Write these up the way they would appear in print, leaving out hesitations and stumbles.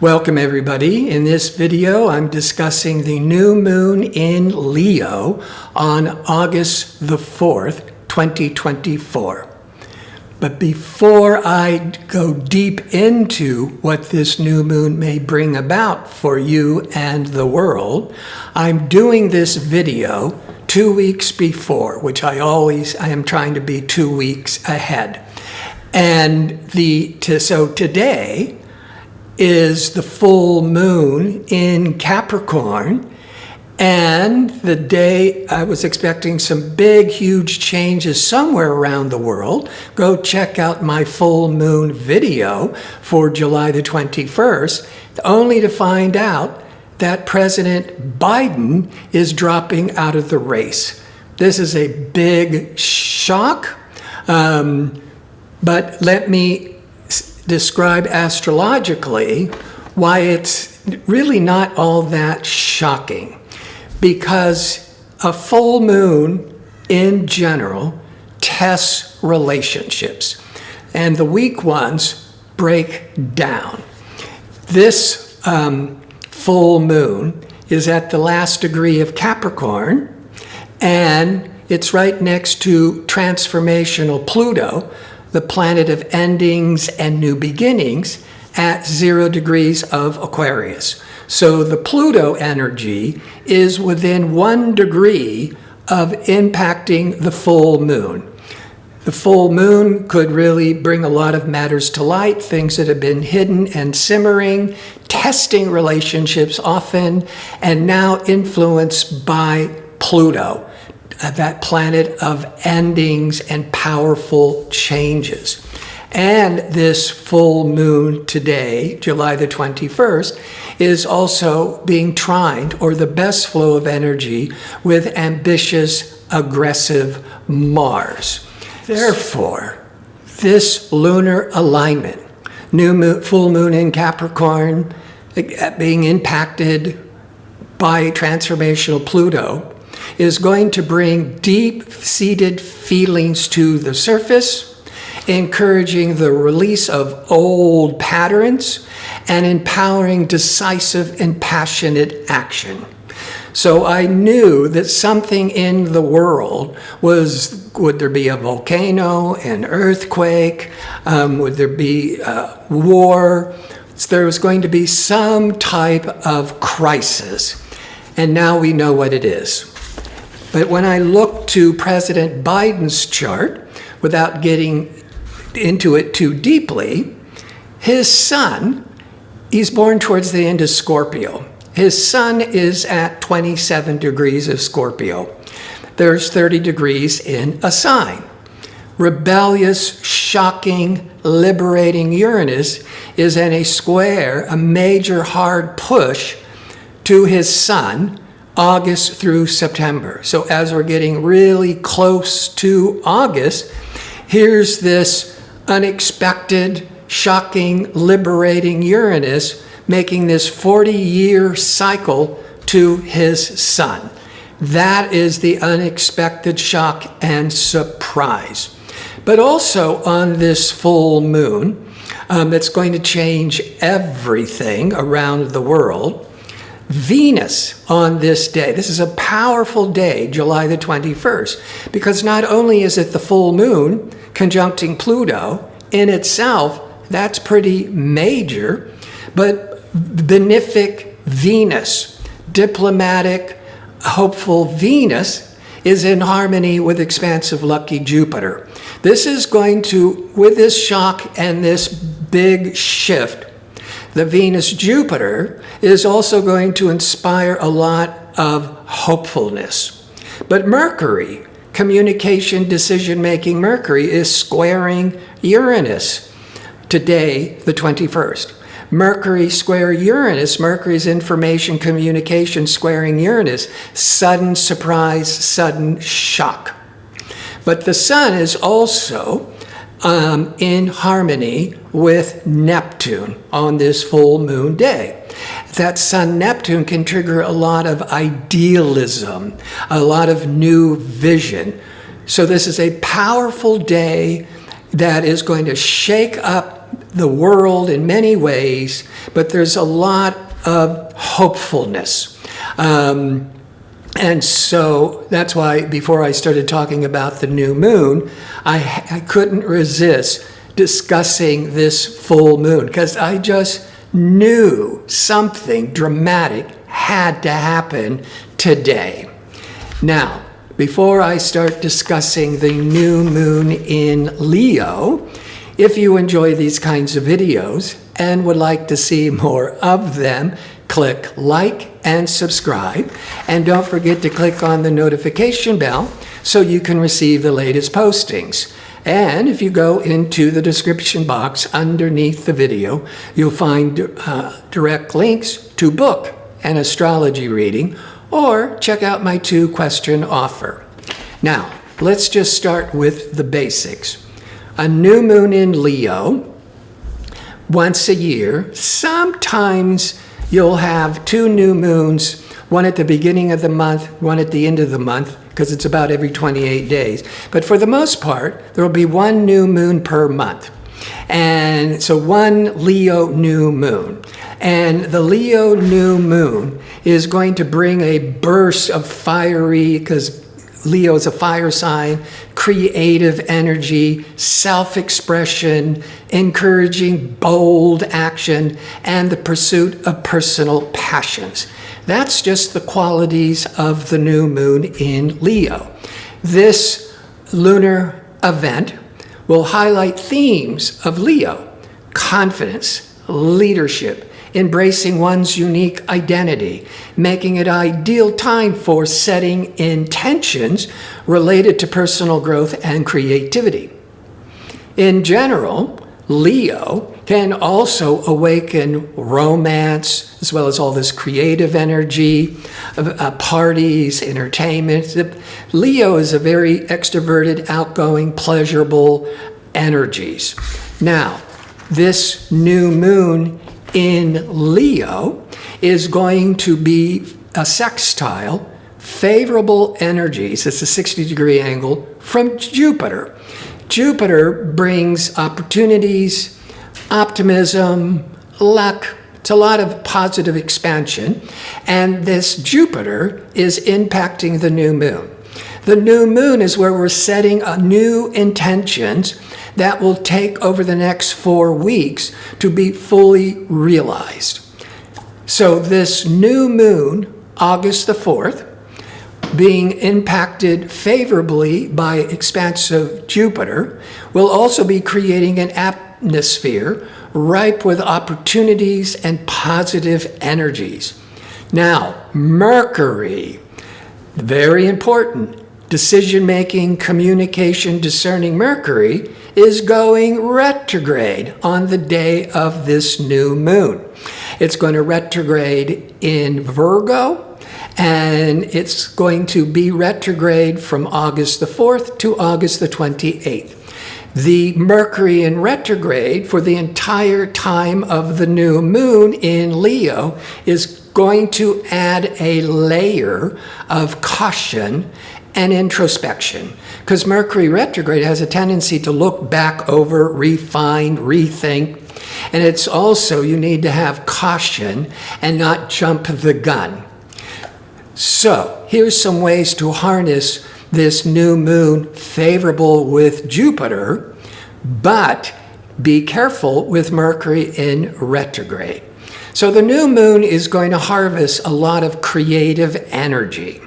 Welcome everybody. In this video, I'm discussing the new moon in Leo on August the 4th, 2024. But before I go deep into what this new moon may bring about for you and the world, I'm doing this video 2 weeks before, which I am trying to be 2 weeks ahead. And so today is the full moon in Capricorn, and the day I was expecting some big, huge changes somewhere around the world. Go check out my full moon video for July the 21st, only to find out that President Biden is dropping out of the race. This is a big shock, but let me describe astrologically why it's really not all that shocking. Because a full moon in general tests relationships, and the weak ones break down. This full moon is at the last degree of Capricorn, and it's right next to transformational Pluto, the planet of endings and new beginnings, at 0 degrees of Aquarius. So the Pluto energy is within 1 degree of impacting the full moon. The full moon could really bring a lot of matters to light, things that have been hidden and simmering, testing relationships often, and now influenced by Pluto, that planet of endings and powerful changes. And this full moon today, July the 21st, is also being trined, or the best flow of energy, with ambitious, aggressive Mars. Therefore, this lunar alignment, full moon in Capricorn, being impacted by transformational Pluto, is going to bring deep-seated feelings to the surface, encouraging the release of old patterns and empowering decisive and passionate action. So I knew that something in the world would there be a volcano, an earthquake, would there be war? There was going to be some type of crisis, and now we know what it is. But when I look to President Biden's chart, without getting into it too deeply, his sun, he's born towards the end of Scorpio. His sun is at 27 degrees of Scorpio. There's 30 degrees in a sign. Rebellious, shocking, liberating Uranus is in a square, a major hard push to his sun, August through September. So as we're getting really close to August, here's this unexpected, shocking, liberating Uranus making this 40-year cycle to his sun. That is the unexpected shock and surprise. But also on this full moon, that's going to change everything around the world, Venus on this day. This is a powerful day, July the 21st, because not only is it the full moon conjuncting Pluto in itself, that's pretty major, but benefic Venus, diplomatic, hopeful Venus, is in harmony with expansive lucky Jupiter. This is going to, with this shock and this big shift, the Venus-Jupiter is also going to inspire a lot of hopefulness. But Mercury, communication, decision-making Mercury, is squaring Uranus today, the 21st. Mercury square Uranus, Mercury's information, communication squaring Uranus, sudden surprise, sudden shock. But the sun is also in harmony with Neptune on this full moon day. That Sun-Neptune can trigger a lot of idealism, a lot of new vision. So this is a powerful day that is going to shake up the world in many ways, but there's a lot of hopefulness. And so that's why before I started talking about the new moon, I couldn't resist discussing this full moon, because I just knew something dramatic had to happen today. Now, before I start discussing the new moon in Leo, if you enjoy these kinds of videos and would like to see more of them, click like and subscribe. And don't forget to click on the notification bell so you can receive the latest postings. And if you go into the description box underneath the video, you'll find direct links to book an astrology reading or check out my 2-question offer. Now, let's just start with the basics. A new moon in Leo, once a year. Sometimes you'll have 2 new moons, one at the beginning of the month, one at the end of the month, because it's about every 28 days. But for the most part, there will be 1 new moon per month. And so 1 Leo new moon. And the Leo new moon is going to bring a burst of fiery, because Leo is a fire sign, creative energy, self-expression, encouraging bold action, and the pursuit of personal passions. That's just the qualities of the new moon in Leo. This lunar event will highlight themes of Leo: confidence, leadership, embracing one's unique identity, making it ideal time for setting intentions related to personal growth and creativity. In general, Leo can also awaken romance, as well as all this creative energy, parties, entertainment. Leo is a very extroverted, outgoing, pleasurable energies. Now, this new moon in Leo is going to be a sextile, favorable energies. It's a 60-degree angle from Jupiter. Jupiter brings opportunities, optimism, luck. It's a lot of positive expansion. And this Jupiter is impacting the new moon. The new moon is where we're setting new intentions that will take over the next 4 weeks to be fully realized. So this new moon, August the 4th, being impacted favorably by expansive Jupiter, will also be creating an atmosphere ripe with opportunities and positive energies. Now, Mercury, very important. Decision-making, communication, discerning Mercury is going retrograde on the day of this new moon. It's going to retrograde in Virgo, and it's going to be retrograde from August the 4th to August the 28th. The Mercury in retrograde for the entire time of the new moon in Leo is going to add a layer of caution and introspection, because Mercury retrograde has a tendency to look back over, refine, rethink, and it's also, you need to have caution and not jump the gun. So here's some ways to harness this new moon favorable with Jupiter, but be careful with Mercury in retrograde. So the new moon is going to harvest a lot of creative energy.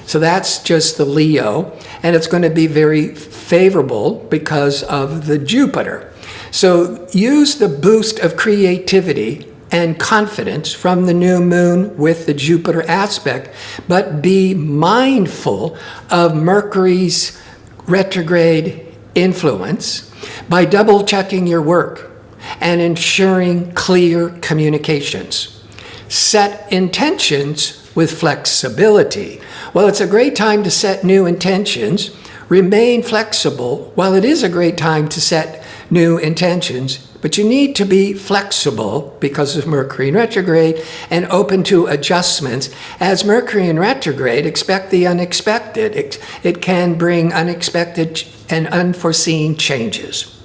So that's just the Leo, and it's going to be very favorable because of the Jupiter. So use the boost of creativity and confidence from the new moon with the Jupiter aspect, but be mindful of Mercury's retrograde influence by double checking your work and ensuring clear communications. Set intentions with flexibility. Well, it's a great time to set new intentions. Remain flexible. While it is a great time to set new intentions, but you need to be flexible because of Mercury in retrograde and open to adjustments. As Mercury in retrograde, expect the unexpected. It can bring unexpected and unforeseen changes.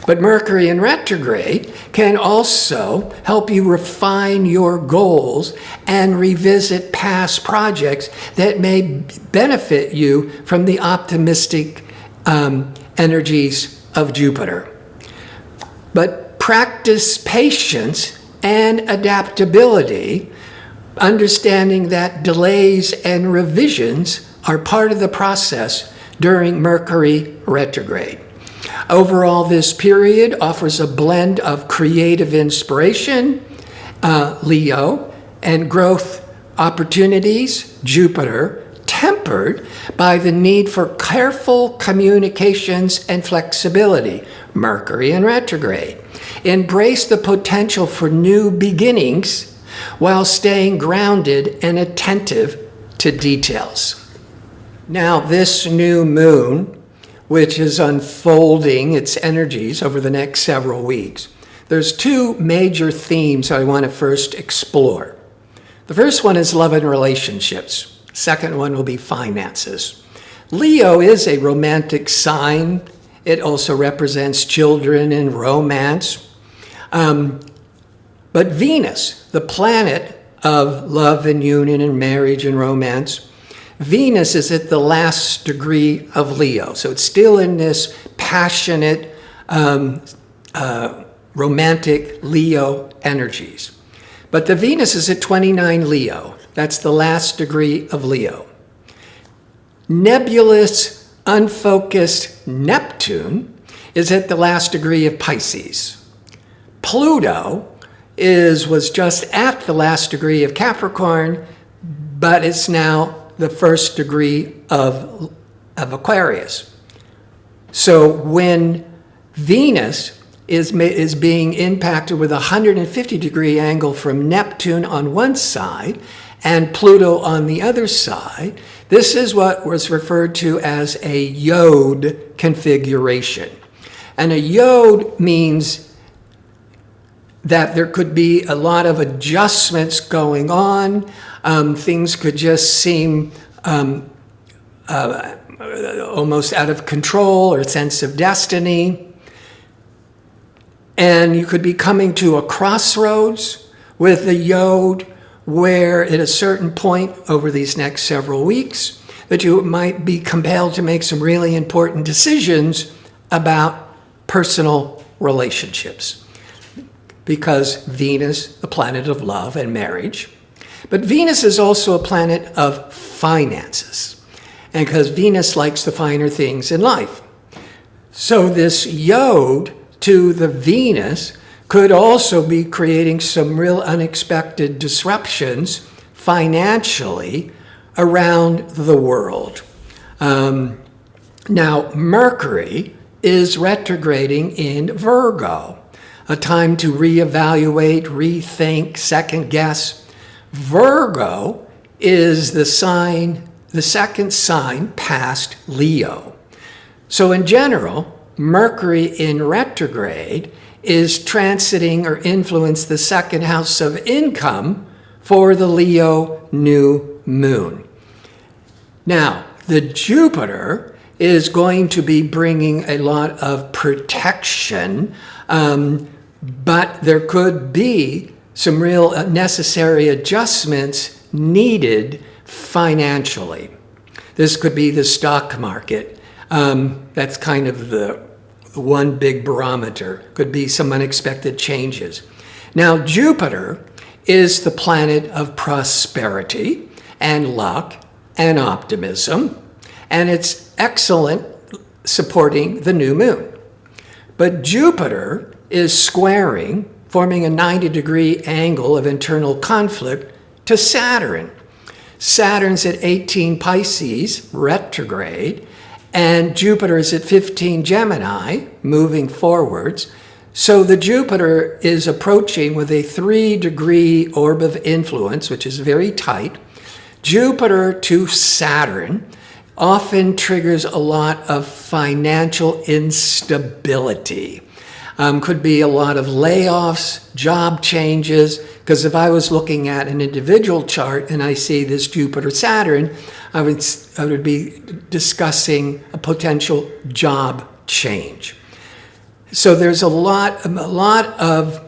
But Mercury in retrograde can also help you refine your goals and revisit past projects that may benefit you from the optimistic energies of Jupiter. But practice patience and adaptability, understanding that delays and revisions are part of the process during Mercury retrograde. Overall, this period offers a blend of creative inspiration, Leo, and growth opportunities, Jupiter, tempered by the need for careful communications and flexibility, Mercury in retrograde. Embrace the potential for new beginnings while staying grounded and attentive to details. Now, this new moon, which is unfolding its energies over the next several weeks, there's two major themes I want to first explore. The first one is love and relationships. Second one will be finances. Leo is a romantic sign. It also represents children and romance. But Venus, the planet of love and union and marriage and romance, Venus is at the last degree of Leo. So it's still in this passionate, romantic Leo energies. But the Venus is at 29 Leo. That's the last degree of Leo. Nebulous, unfocused Neptune is at the last degree of Pisces. Pluto was just at the last degree of Capricorn, but it's now the first degree of Aquarius. So when Venus is being impacted with a 150-degree angle from Neptune on one side and Pluto on the other side, this is what was referred to as a yod configuration. And a yod means that there could be a lot of adjustments going on. Things could just seem almost out of control or sense of destiny. And you could be coming to a crossroads with the yod where at a certain point over these next several weeks that you might be compelled to make some really important decisions about personal relationships. Because Venus, the planet of love and marriage. But Venus is also a planet of finances. And because Venus likes the finer things in life. So this yod to the Venus could also be creating some real unexpected disruptions financially around the world. Now, Mercury is retrograding in Virgo, a time to reevaluate, rethink, second guess. Virgo is the second sign past Leo. So in general, Mercury in retrograde is transiting or influence the second house of income for the Leo new moon. Now, the Jupiter is going to be bringing a lot of protection, but there could be some real necessary adjustments needed financially. This could be the stock market. That's kind of the one big barometer. Could be some unexpected changes. Now, Jupiter is the planet of prosperity and luck and optimism, and it's excellent supporting the new moon. But Jupiter is squaring, forming a 90-degree angle of internal conflict to Saturn. Saturn's at 18 Pisces, retrograde, and Jupiter is at 15 Gemini, moving forwards. So the Jupiter is approaching with a 3-degree orb of influence, which is very tight. Jupiter to Saturn often triggers a lot of financial instability. Could be a lot of layoffs, job changes, because if I was looking at an individual chart and I see this Jupiter-Saturn, I would be discussing a potential job change. So there's a lot of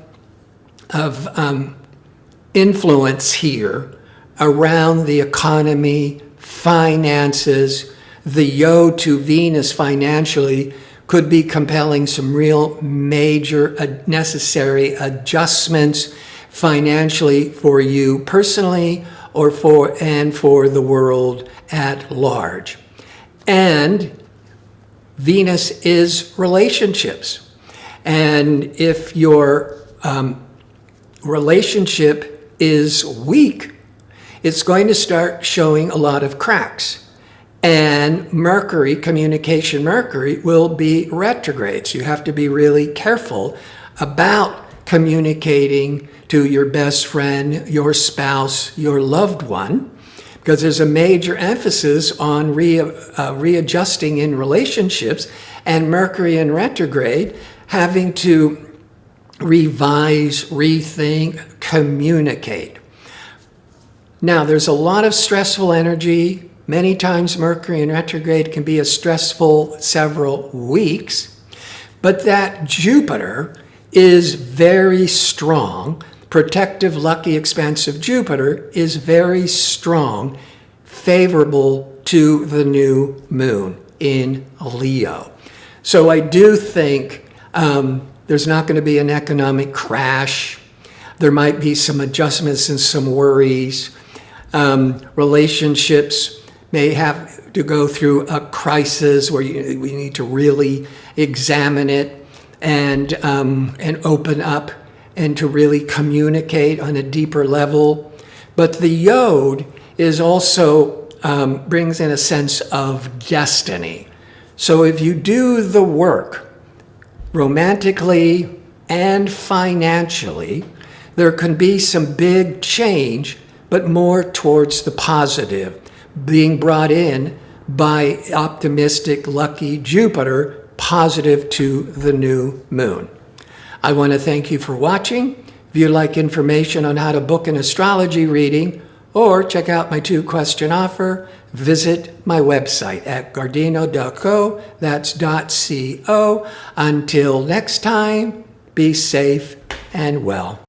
influence here around the economy, finances. The Yod to Venus financially could be compelling some real major necessary adjustments financially for you personally or for the world at large. And Venus is relationships. And if your relationship is weak, it's going to start showing a lot of cracks. And Mercury, communication Mercury, will be retrograde. So you have to be really careful about communicating to your best friend, your spouse, your loved one, because there's a major emphasis on readjusting in relationships, and Mercury in retrograde having to revise, rethink, communicate. Now, there's a lot of stressful energy. Many times Mercury in retrograde can be a stressful several weeks, but that Jupiter is very strong. Protective, lucky, expansive Jupiter is very strong, favorable to the new moon in Leo. So I do think there's not going to be an economic crash. There might be some adjustments and some worries. Relationships may have to go through a crisis where we need to really examine it and open up and to really communicate on a deeper level. But the Yod is also brings in a sense of destiny. So if you do the work romantically and financially, there can be some big change, but more towards the positive, being brought in by optimistic, lucky Jupiter, positive to the new moon. I want to thank you for watching. If you'd like information on how to book an astrology reading or check out my 2-question offer, visit my website at gardino.co. That's .co. Until next time, be safe and well.